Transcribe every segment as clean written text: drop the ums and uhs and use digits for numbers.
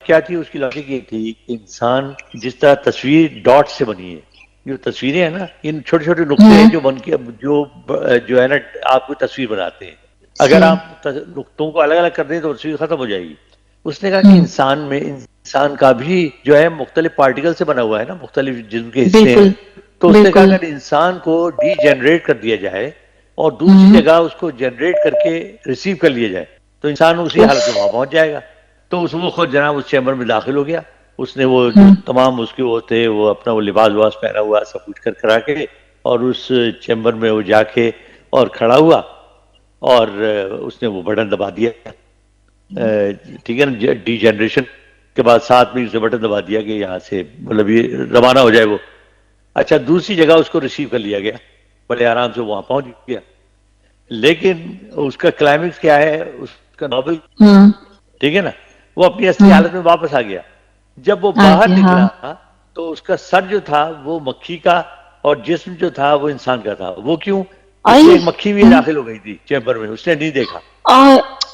کیا تھی اس کی لاجک یہ تھی کہ انسان جس طرح تصویر ڈاٹ سے بنی ہے، جو تصویریں ہیں نا ان چھوٹے چھوٹے نقطے ہیں جو بن کے جو ہے نا آپ کو تصویر بناتے ہیں، اگر آپ نقطوں کو الگ الگ کر دیں تو تصویر ختم ہو جائے گی. اس نے کہا کہ انسان کا بھی جو ہے مختلف پارٹیکل سے بنا ہوا ہے نا، مختلف جسم کے حصے ہیں، تو اس نے کہا اگر انسان کو ڈی جنریٹ کر دیا جائے اور دوسری جگہ اس کو جنریٹ کر کے ریسیو کر لیا جائے تو انسان اسی حالت میں وہاں پہنچ جائے گا. تو وہ خود جناب اس چیمبر میں داخل ہو گیا. اس نے وہ جو تمام اس کے وہ تھے وہ اپنا وہ لباس پہنا ہوا سب کچھ کرا کے اور اس چیمبر میں وہ جا کے اور کھڑا ہوا اور اس نے وہ بٹن دبا دیا. ٹھیک ہے نا، ڈی جنریشن کے بعد ساتھ میں اسے بٹن دبا دیا کہ یہاں سے مطلب یہ روانہ ہو جائے وہ. اچھا دوسری جگہ اس کو ریسیو کر لیا گیا، بڑے آرام سے وہاں پہنچ گیا. لیکن اس کا کلائمیکس کیا ہے، اس کا ناول ٹھیک ہے نا، وہ اپنی اصلی حالت میں واپس آ گیا. جب وہ باہر نکلا تو اس کا سر جو تھا وہ مکھی کا اور جسم جو تھا وہ انسان کا تھا. وہ کیوں؟ اس میں ایک مکھی بھی داخل ہو گئی تھی چیمبر میں، اس نے نہیں دیکھا.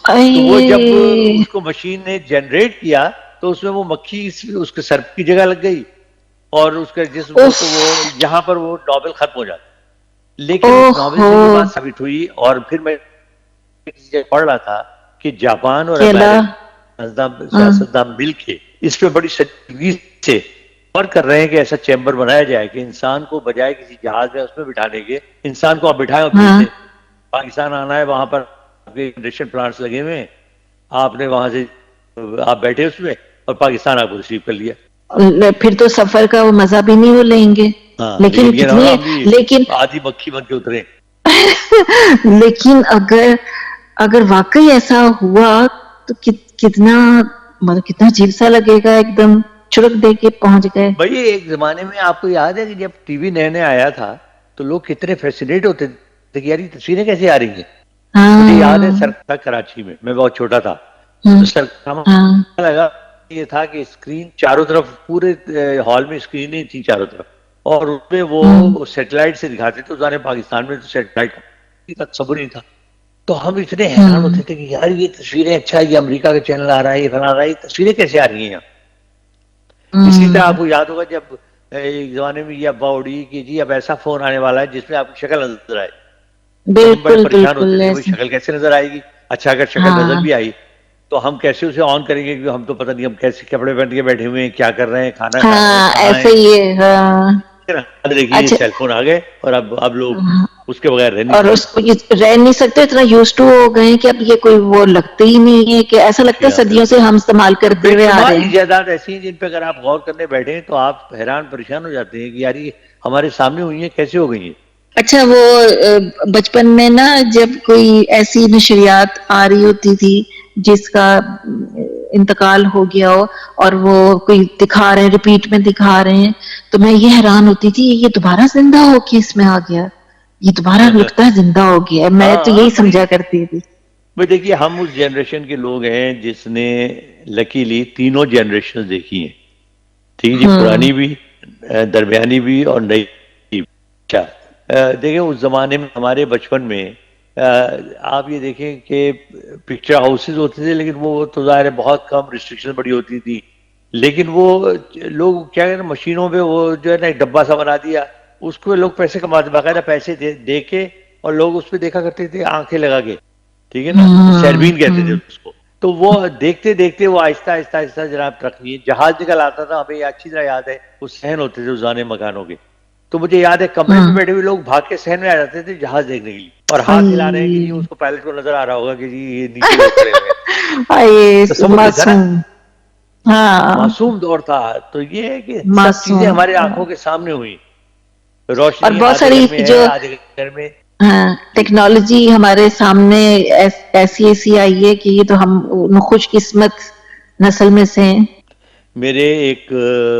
تو وہ جب اس کو مشین نے جنریٹ کیا تو اس میں وہ مکھی اس کے سر کی جگہ لگ گئی اور اس کے جسم کو، تو وہ یہاں پر وہ ناول ختم ہو جاتا. لیکن اس ناول سے یہ بات ثابت ہوئی، اور پھر میں پڑھ رہا تھا کہ جاپان اور امریکہ سیاستدان مل کے اس پہ بڑی سنجیدگی سے غور کر رہے ہیں کہ ایسا چیمبر بنایا جائے کہ انسان کو بجائے کسی جہاز میں اس میں بٹھانے کے، انسان کو آپ بٹھائیں اور بھیج دیں. پاکستان آنا ہے، وہاں پر جنریشن پلانٹس لگے ہوئے ہیں، آپ نے وہاں سے آپ بیٹھے اس میں اور پاکستان آپ کو ریسیو کر لیا. پھر تو سفر کا وہ مزہ بھی نہیں وہ لیں گے. لیکن یہ نہ ہم بھی آدھی مکھی بن کے اترے. لیکن اگر واقعی ایسا ہوا تو کتنا مطلب کتنا عجیب سا لگے گا، ایک دم چھڑک دے کے پہنچ گئے. بھائی ایک زمانے میں آپ کو یاد ہے کہ جب ٹی وی نئے نئے آیا تھا تو لوگ کتنے فیسینیٹ ہوتے تھے کہ یار یہ تصویریں کیسے آ رہی ہیں. مجھے یاد ہے سر تھا کراچی میں بہت چھوٹا تھا تو سر لگا یہ تھا کہ اسکرین چاروں طرف، پورے ہال میں اسکرینیں تھی چاروں طرف، اور اس میں وہ سیٹلائٹ سے دکھاتے تھے. اس پاکستان میں تو سیٹلائٹ کا تصور نہیں تھا. تو ہم اتنے حیران ہوتے تھے کہ یار یہ تصویریں، اچھا یہ امریکہ کا چینل آ رہا ہے، یہ بنا رہا ہے، یہ تصویریں کیسے آ رہی ہیں. اسی طرح آپ کو یاد ہوگا جب ایک زمانے میں یہ افواہ اڑی کہ جی اب ایسا فون آنے والا ہے جس میں آپ کی شکل نظر آئے، تو ہم بڑے پریشان ہوتے تھے کہ بھائی شکل کیسے نظر آئے گی. اچھا اگر شکل نظر بھی آئی تو ہم کیسے اسے آن کریں گے، کیونکہ ہم تو پتہ نہیں ہم کیسے کپڑے پہن کے بیٹھے ہوئے ہیں، کیا کر رہے ہیں، کھانا کھا رہے ہیں، کہاں ہیں. دیکھیے سیل فون آ گئے اور اب لوگ اس کے بغیر رہ نہیں سکتے. اور اس کو رہ نہیں سکتے، اتنا یوز ٹو ہو گئے کہ اب یہ کوئی وہ لگتے ہی نہیں ہے، کہ ایسا لگتا ہے صدیوں سے ہم استعمال کرتے بے ہوئے آ شمار رہے ہیں. ایجادات ایسی ہیں جن پہ اگر آپ غور کرنے بیٹھیں تو آپ حیران پریشان ہو جاتے ہیں کہ یار یہ ہمارے سامنے ہوئی ہیں، کیسے ہو گئی ہیں. اچھا وہ بچپن میں نا جب کوئی ایسی نشریات آ رہی ہوتی تھی جس کا انتقال ہو گیا ہو اور وہ کوئی دکھا رہے ہیں، ریپیٹ میں دکھا رہے ہیں، تو میں یہ حیران ہوتی تھی یہ دوبارہ زندہ ہو کے اس میں آ گیا، یہ دوبارہ لگتا ہے زندہ ہو گیا. میں تو یہی سمجھا کرتی تھی. بھائی دیکھیے ہم اس جنریشن کے لوگ ہیں جس نے لکیلی تینوں جنریشن دیکھی ہیں. ٹھیک جی، پرانی بھی، درمیانی بھی اور نئی بھی. اچھا دیکھیں اس زمانے میں ہمارے بچپن میں آپ یہ دیکھیں کہ پکچر ہاؤسز ہوتے تھے، لیکن وہ تو ظاہر ہے بہت کم، ریسٹرکشن بڑی ہوتی تھی. لیکن وہ لوگ کیا کہتے ہیں مشینوں پہ وہ جو ہے نا ایک ڈبہ سا بنا دیا، اس کو لوگ پیسے کماتے، باقاعدہ پیسے دے کے، اور لوگ اس پہ دیکھا کرتے تھے آنکھیں لگا کے. ٹھیک ہے نا، سیربین کہتے تھے اس کو. تو وہ دیکھتے دیکھتے وہ آہستہ آہستہ آہستہ جناب ترقی، جہاز نکل آتا تھا، ہمیں اچھی طرح یاد ہے، وہ صحن ہوتے تھے زانے مکانوں کے. تو مجھے یاد ہے کمرے میں بیٹھے ہوئے لوگ بھاگ کے صحن میں آ جاتے تھے جہاز دیکھنے کے لیے، اور ہاتھ ہلا رہے ہیں کہ جی اس کو پائلٹ کو نظر آ رہا ہوگا کہ جی یہ نیچے لوگ کھڑے ہوئے ہیں. تصور نہیں تھا نا، معصوم دور تھا. تو یہ ہے کہ سب چیزیں ہمارے آنکھوں کے سامنے ہوئی. اور روشنی بہت آدھے گھر ساری میں ہے، جو آدھے گھر میں. ٹیکنالوجی ہمارے سامنے ایسی آئی ہے کہ یہ تو ہم خوش قسمت نسل میں سے ہیں. میرے ایک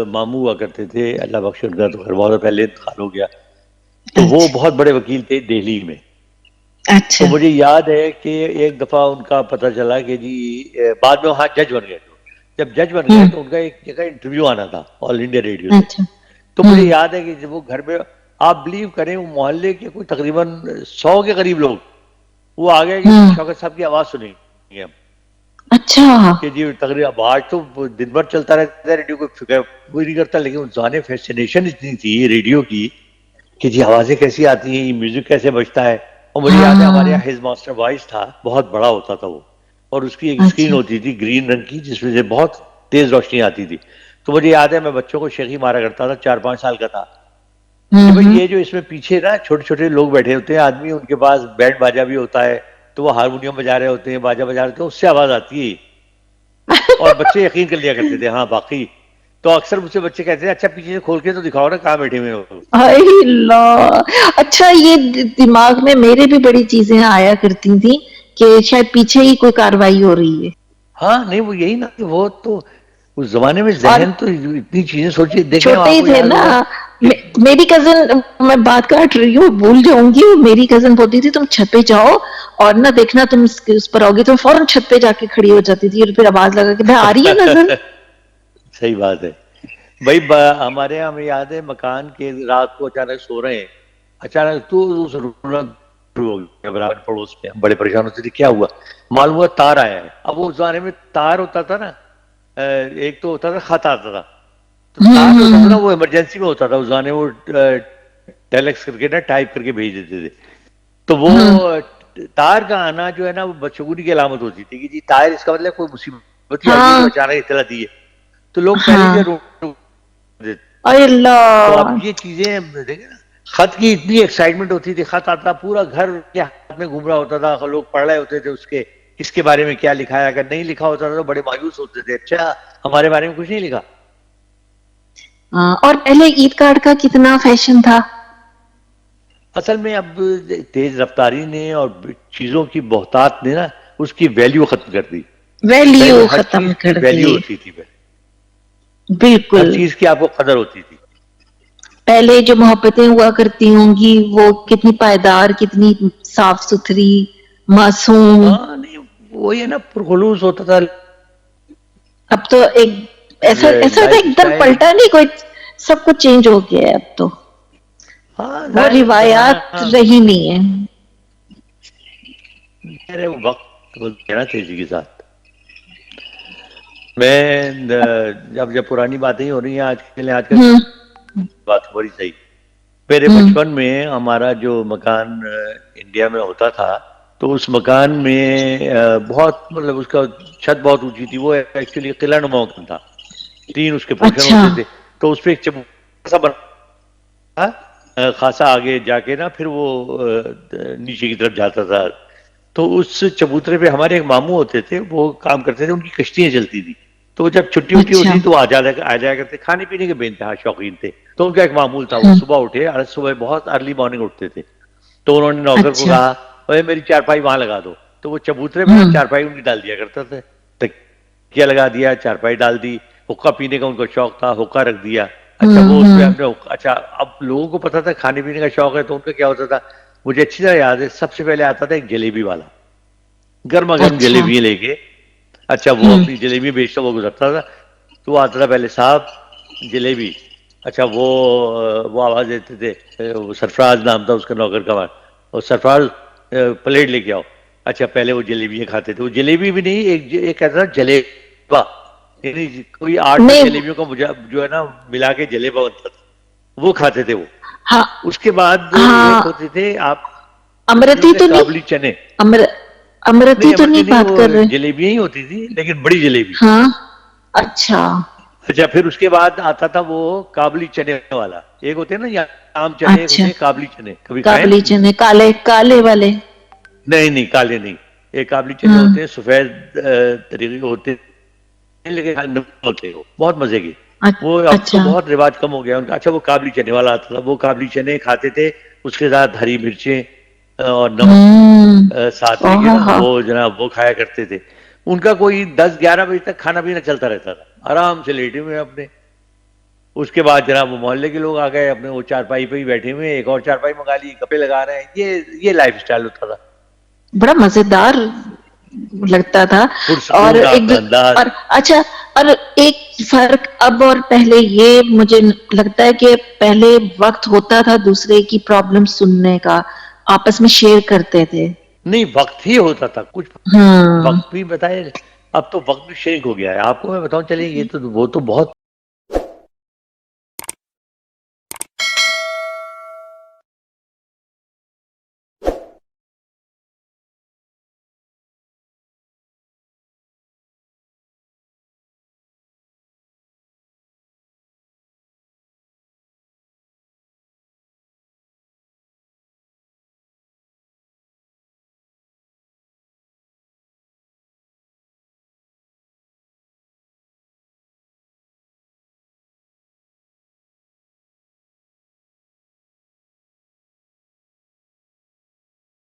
ماموں ہوا کرتے تھے، اللہ بخش ان کا تو خیر بہت پہلے انتقال ہو گیا، تو وہ بہت بڑے وکیل تھے دہلی میں. تو مجھے یاد ہے کہ ایک دفعہ ان کا پتہ چلا کہ جی بعد میں وہاں جج بن گئے. جب جج بن گئے تو ان کا ایک جگہ انٹرویو آنا تھا آل انڈیا ریڈیو سے. تو مجھے یاد ہے کہ جب وہ گھر میں، آپ بلیو کریں، وہ محلے کے کوئی تقریباً 100 کے قریب لوگ وہ آ گئے کہ جی شوکت صاحب کی آواز سنیں گے ہم. اچھا کہ جی تقریباً اب آج تو دن بھر چلتا رہتا ہے ریڈیو، کو فکر کوئی نہیں کرتا، لیکن اس زمانے فیسینیشن اتنی تھی ریڈیو کی کہ جی آوازیں کیسی آتی ہیں، یہ میوزک کیسے بجتا ہے. اور مجھے یاد ہے ہمارے ہاں یہاں ہز ماسٹر وائس تھا، بہت بڑا ہوتا تھا وہ، اور اس کی ایک اسکرین اچھا ہوتی تھی گرین رنگ کی جس میں سے بہت تیز روشنی آتی تھی. تو مجھے یاد ہے میں بچوں کو شیخی مارا کرتا تھا، 4-5 سال کا تھا، کہ بھئی ہوں یہ جو اس میں پیچھے نا چھوٹے چھوٹے لوگ بیٹھے ہوتے ہیں آدمی، ان کے پاس بینڈ باجا بھی ہوتا ہے، تو وہ ہارمونیم بجا رہے ہوتے ہیں، باجا بجا رہے ہوتے ہیں، اس سے آواز آتی ہے. اور بچے یقین کر لیا کرتے تھے ہاں باقی. تو اکثر مجھ سے بچے کہتے ہیں اچھا پیچھے سے کھول کے تو دکھاؤ نا کہاں بیٹھے ہوئے ہو. ہائے اللہ. اچھا یہ دماغ میں میرے بھی بڑی چیزیں آیا کرتی تھیں کہ شاید پیچھے ہی کوئی کاروائی ہو رہی ہے. ہاں نہیں وہ یہی نا کہ وہ تو اس زمانے میں اور ذہن تو اتنی چیزیں سوچی. دیکھیں چھوٹے آپ ہی کو تھے یاد نا. ہوگا کہ میری کزن، میں بات کاٹ رہی ہوں بھول جاؤں گی، میری کزن بولتی تھی تم چھت پہ جاؤ اور نہ دیکھنا تم اس پر آؤگی، تو فوراً چھت پہ جا کے کھڑی ہو جاتی تھی اور پھر آواز لگا کہ بھائی آ رہی ہے نظر. صحیح بات ہے بھائی. ہمارے یہاں ہمیں یاد ہے مکان کے رات کو اچانک سو رہے ہیں، اچانک تو رونا شروع ہو گیا برابر پڑوس میں. ہم بڑے پریشان ہوتے تھے کیا ہوا، معلوم ہوا تار آیا ہے. اب وہ زمانے میں تار ہوتا تھا نا، ایک تو ہوتا تھا خط آتا تھا، تو تار جو ہوتا تھا نا وہ ایمرجنسی میں ہوتا تھا. اس زمانے وہ ٹیلیکس کر کے نا ٹائپ کر کے بھیج دیتے تھے. تو وہ تار کا آنا جو ہے نا وہ بدشگونی کی علامت ہوتی تھی کہ جی تار، اس کا مطلب کوئی مصیبت ہی آئی ہے جو ہاں اچانک اطلاع دی ہے. تو لوگ پہلے ہاں. سے رو دیتے. اے تو اب اللہ. یہ چیزیں دیکھیں نا، خط کی اتنی ایکسائٹمنٹ ہوتی تھی، خط آتا پورا گھر کے ہاتھ میں گھوم رہا ہوتا تھا، لوگ پڑھ رہے ہوتے تھے اس کے اس کے بارے میں کیا لکھا ہے. اگر نہیں لکھا ہوتا تھا تو بڑے مایوس ہوتے تھے، اچھا ہمارے بارے میں کچھ نہیں لکھا. اور پہلے عید کارڈ کا کتنا فیشن تھا. اصل میں اب تیز رفتاری نے اور چیزوں کی بہتات نے نا اس کی ویلیو ختم کر دی. ویلیو پہلے ہر ختم چیز کی کر دی. ویلیو ہوتی تھی، پہلے ہر بالکل. چیز کی آپ کو قدر ہوتی تھی. پہلے جو محبتیں ہوا کرتی ہوں گی وہ کتنی پائیدار، کتنی صاف ستھری، معصوم. ہاں نہیں وہی ہے نا، پرخلوص ہوتا تھا. اب تو ایک ایسا ایسا تو لائف ایک دم اسٹائل. پلٹا نہیں، کوئی سب کچھ چینج ہو گیا ہے اب تو. ہاں وہ ظاہر ہے زمانہ روایات رہی نہیں ہے. میرے وقت بدل نا تیزی کے ساتھ. میں جب پرانی باتیں ہی ہو رہی ہیں آج کل ہوں بات بڑی صحیح. میرے ہوں بچپن میں ہمارا جو مکان انڈیا میں ہوتا تھا تو اس مکان میں بہت مطلب اس کا چھت بہت اونچی تھی. وہ ایکچولی قلعہ نما مکان تھا، 3 اس کے پورشن اچھا ہوتے تھے. تو اس پہ ایک چبوترا سا بنا خاصا آگے جا کے نا پھر وہ نیچے کی طرف جاتا تھا. تو اس چبوترے پہ ہمارے ایک ماموں ہوتے تھے، وہ کام کرتے تھے، ان کی کشتیاں چلتی تھی. تو جب چھٹی وٹی اچھا ہوتی تو آ جایا کرتے. کھانے پینے کے بے انتہا شوقین تھے. تو ان کا ایک معمول تھا، وہ ہاں صبح اٹھے، صبح بہت ارلی مارننگ اٹھتے تھے. تو انہوں نے نوکر کو اچھا کہا اے میری چارپائی وہاں لگا دو. تو وہ چبوترے میں نا ہوں چارپائی ان کی ڈال دیا کرتا تھا، تکیہ لگا دیا، چارپائی ڈال دی. حقہ پینے کا ان کو شوق تھا، حقہ رکھ دیا. اچھا ہوں وہ اس پہ ہوں ہم نے اچھا اب لوگوں کو پتا تھا کھانے پینے کا شوق ہے تو ان کا کیا ہوتا تھا. مجھے اچھی طرح یاد ہے سب سے پہلے آتا تھا ایک جلیبی والا، گرما گرم اچھا جلیبی لے کے. اچھا وہ ہوں اپنی جلیبی بیچتا وہ گزرتا تھا. تو آتا تھا پہلے صاحب جلیبی. اچھا وہ آواز دیتے تھے، وہ سرفراز نام تھا اس کا نوکر کا، اور سرفراز پلیٹ لے کے آؤ. اچھا پہلے وہ جلیبیاں کھاتے تھے. وہ جلیبی بھی نہیں، ایک کہتا تھا جلیبا، یعنی کوئی 8-10 نہیں جلیبیوں کا جو ہے نا ملا کے جلیبا بنتا تھا، وہ کھاتے تھے وہ. ہاں اس کے بعد ہاں ایک ہوتے تھے آپ امرتی تو کابلی چنے. نہیں، امرتی نہیں تو امرتی نہیں، بات وہ کر رہے. جلیبیاں ہی ہوتی تھی لیکن بڑی جلیبی. ہاں اچھا اچھا پھر اس کے بعد آتا تھا وہ کابلی چنے والا. ایک ہوتے ہیں نا یا عام چنے، ایک اچھا ہوتے ہیں کابلی چنے. کبھی کھائے نا؟ کابلی چنے کالے کالے والے. نہیں نہیں کالے نہیں. ایک کابلی چنے ہاں ہوتے ہیں سفید طریقے کے ہوتے ہیں لیکن ہوتے وہ بہت مزے کی. وہ اب تو اچھا بہت رواج کم ہو گیا ان کا. اچھا وہ کابلی چنے والا آتا تھا، وہ کابلی چنے کھاتے تھے. اس کے ساتھ ہری مرچیں اور ہوں نمک ساتھ لے کے نا اوہو وہ جناب وہ کھایا کرتے تھے. ان کا کوئی 10-11 بجے تک کھانا پینا چلتا رہتا تھا، آرام سے لیٹے ہوئے اپنے. اس کے بعد جناب وہ محلے کے لوگ آ گئے، اپنے وہ چارپائی پہ ہی بیٹھے ہوئے، ایک اور چارپائی منگا لی، گپے لگا رہے ہیں. یہ لائف اسٹائل ہوتا تھا. بڑا مزیدار لگتا تھا. اور پرسکون انداز. اور اچھا اور ایک فرق اب اور پہلے یہ مجھے لگتا ہے کہ پہلے وقت ہوتا تھا دوسرے کی پرابلم سننے کا، آپس میں شیئر کرتے تھے. نہیں وقت ہی ہوتا تھا، کچھ ہاں وقت بھی بتائے. اب تو وقت بھی شرنک ہو گیا ہے. آپ کو میں بتاؤں چلیں یہ تو وہ تو بہت